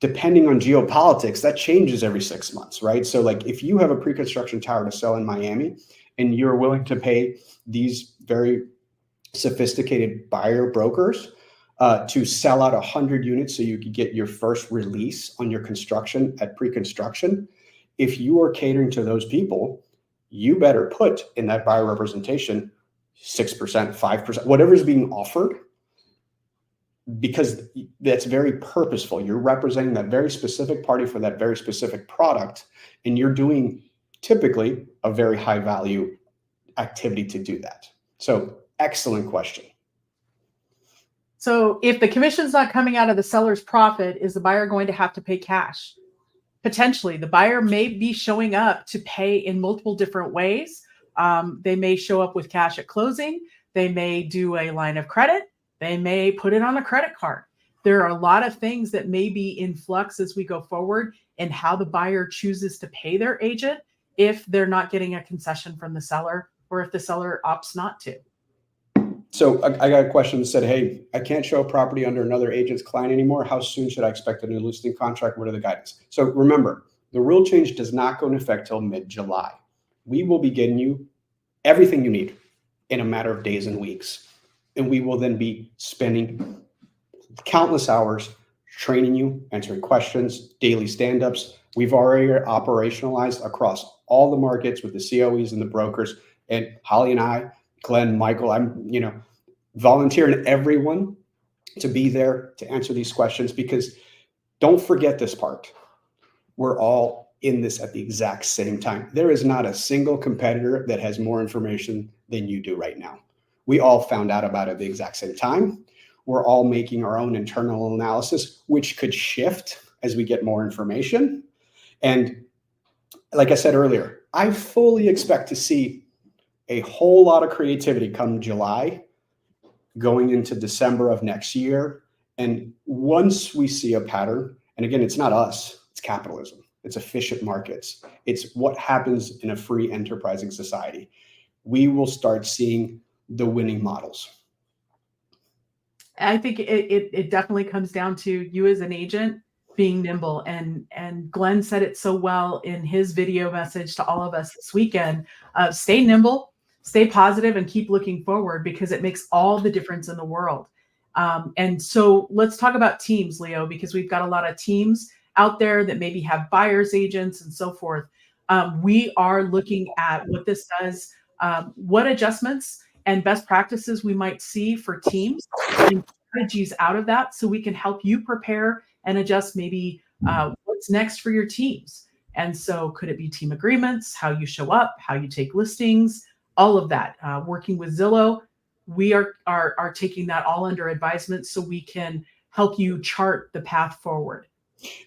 depending on geopolitics, that changes every 6 months, right? So like, if you have a pre-construction tower to sell in Miami and you're willing to pay these very sophisticated buyer brokers to sell out 100 units so you could get your first release on your construction at pre-construction, if you are catering to those people, you better put in that buyer representation 6%, 5%, whatever is being offered, because that's very purposeful. You're representing that very specific party for that very specific product, and you're doing typically a very high value activity to do that. So excellent question. So if the commission's not coming out of the seller's profit, is the buyer going to have to pay cash? Potentially. The buyer may be showing up to pay in multiple different ways. They may show up with cash at closing. They may do a line of credit. They may put it on a credit card. There are a lot of things that may be in flux as we go forward in how the buyer chooses to pay their agent if they're not getting a concession from the seller, or if the seller opts not to. So I got a question that said, hey, I can't show a property under another agent's client anymore. How soon should I expect a new listing contract? What are the guidance? So remember, the rule change does not go into effect till mid-July. We will be getting you everything you need in a matter of days and weeks. And we will then be spending countless hours training you, answering questions, daily stand-ups. We've already operationalized across all the markets with the COEs and the brokers. And Holly and I, Glenn, Michael, I'm, you know, volunteering everyone to be there to answer these questions, because don't forget this part. We're all in this at the exact same time. There is not a single competitor that has more information than you do right now. We all found out about it at the exact same time. We're all making our own internal analysis, which could shift as we get more information. And like I said earlier, I fully expect to see a whole lot of creativity come July, going into December of next year. And once we see a pattern, and again, it's not us, it's capitalism. It's efficient markets. It's what happens in a free enterprising society. We will start seeing the winning models. I think it definitely comes down to you as an agent being nimble. And Glenn said it so well in his video message to all of us this weekend. Stay nimble, stay positive, and keep looking forward, because it makes all the difference in the world. And so let's talk about teams, Leo, because we've got a lot of teams out there that maybe have buyer's agents and so forth. We are looking at what this does, what adjustments and best practices we might see for teams and strategies out of that so we can help you prepare and adjust maybe what's next for your teams. And so could it be team agreements, how you show up, how you take listings, all of that. Working with Zillow, we are taking that all under advisement so we can help you chart the path forward.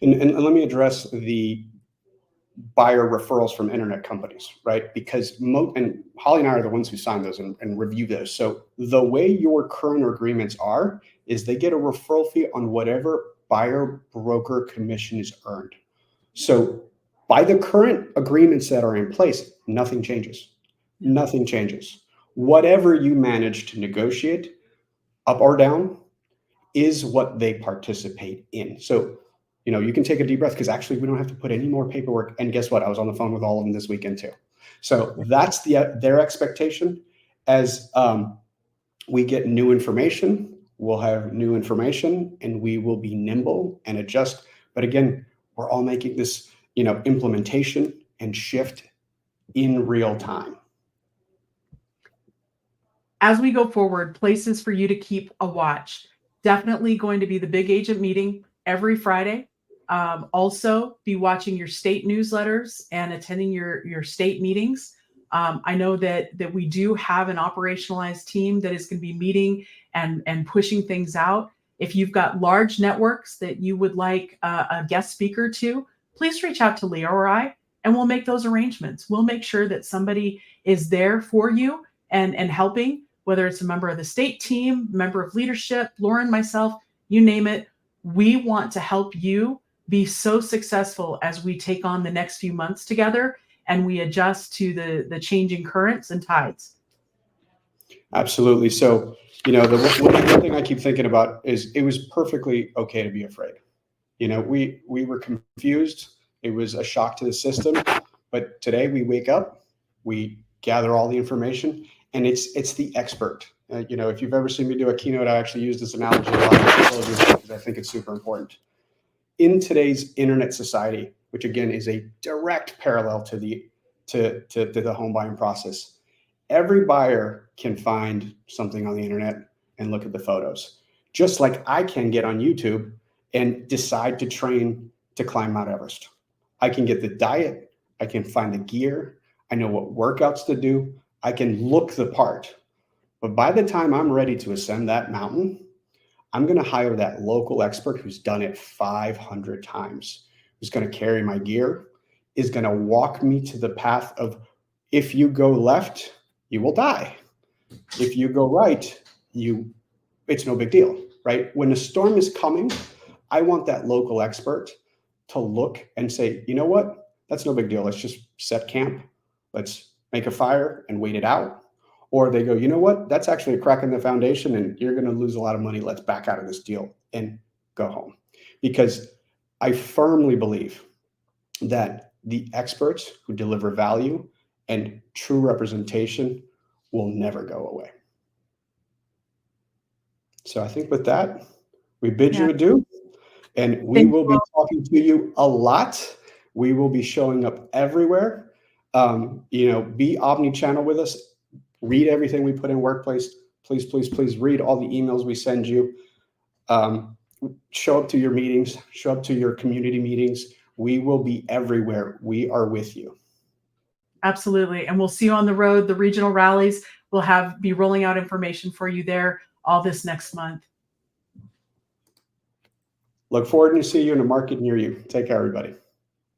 And let me address the buyer referrals from internet companies, right? Because and Holly and I are the ones who sign those and review those. So the way your current agreements are is they get a referral fee on whatever buyer broker commission is earned. So by the current agreements that are in place, nothing changes. Nothing changes. Whatever you manage to negotiate, up or down, is what they participate in. So, you can take a deep breath because actually we don't have to put any more paperwork. And guess what? I was on the phone with all of them this weekend too. So that's their expectation. As we get new information, we'll have new information and we will be nimble and adjust. But again, we're all making this, implementation and shift in real time. As we go forward, places for you to keep a watch. Definitely going to be the big agent meeting every Friday. Also, be watching your state newsletters and attending your state meetings. I know that we do have an operationalized team that is going to be meeting and pushing things out. If you've got large networks that you would like a guest speaker to, please reach out to Leo or I, and we'll make those arrangements. We'll make sure that somebody is there for you and helping, whether it's a member of the state team, member of leadership, Lauren, myself, you name it. We want to help you be so successful as we take on the next few months together and we adjust to the changing currents and tides. Absolutely. So, the one thing I keep thinking about is it was perfectly okay to be afraid. We were confused. It was a shock to the system. But today we wake up, we gather all the information, and it's the expert. If you've ever seen me do a keynote, I actually use this analogy a lot because I think it's super important. In today's internet society, which again is a direct parallel to the home buying process, every buyer can find something on the internet and look at the photos, just like I can get on YouTube and decide to train to climb Mount Everest. I can get the diet, I can find the gear, I know what workouts to do, I can look the part. But by the time I'm ready to ascend that mountain, I'm going to hire that local expert who's done it 500 times, who's going to carry my gear, is going to walk me to the path of, if you go left, you will die. If you go right, it's no big deal, right? When a storm is coming, I want that local expert to look and say, you know what? That's no big deal. Let's just set camp. Let's make a fire and wait it out. Or they go, you know what? That's actually a crack in the foundation and you're going to lose a lot of money. Let's back out of this deal and go home. Because I firmly believe that the experts who deliver value and true representation will never go away. So I think with that, we bid you adieu, and we will be talking to you a lot. We will be showing up everywhere. Be omni-channel with us. Read everything we put in Workplace. Please, please, please read all the emails we send you. Show up to your meetings. Show up to your community meetings. We will be everywhere. We are with you. Absolutely. And we'll see you on the road, the regional rallies. We'll be rolling out information for you there all this next month. Look forward to see you in a market near you. Take care, everybody.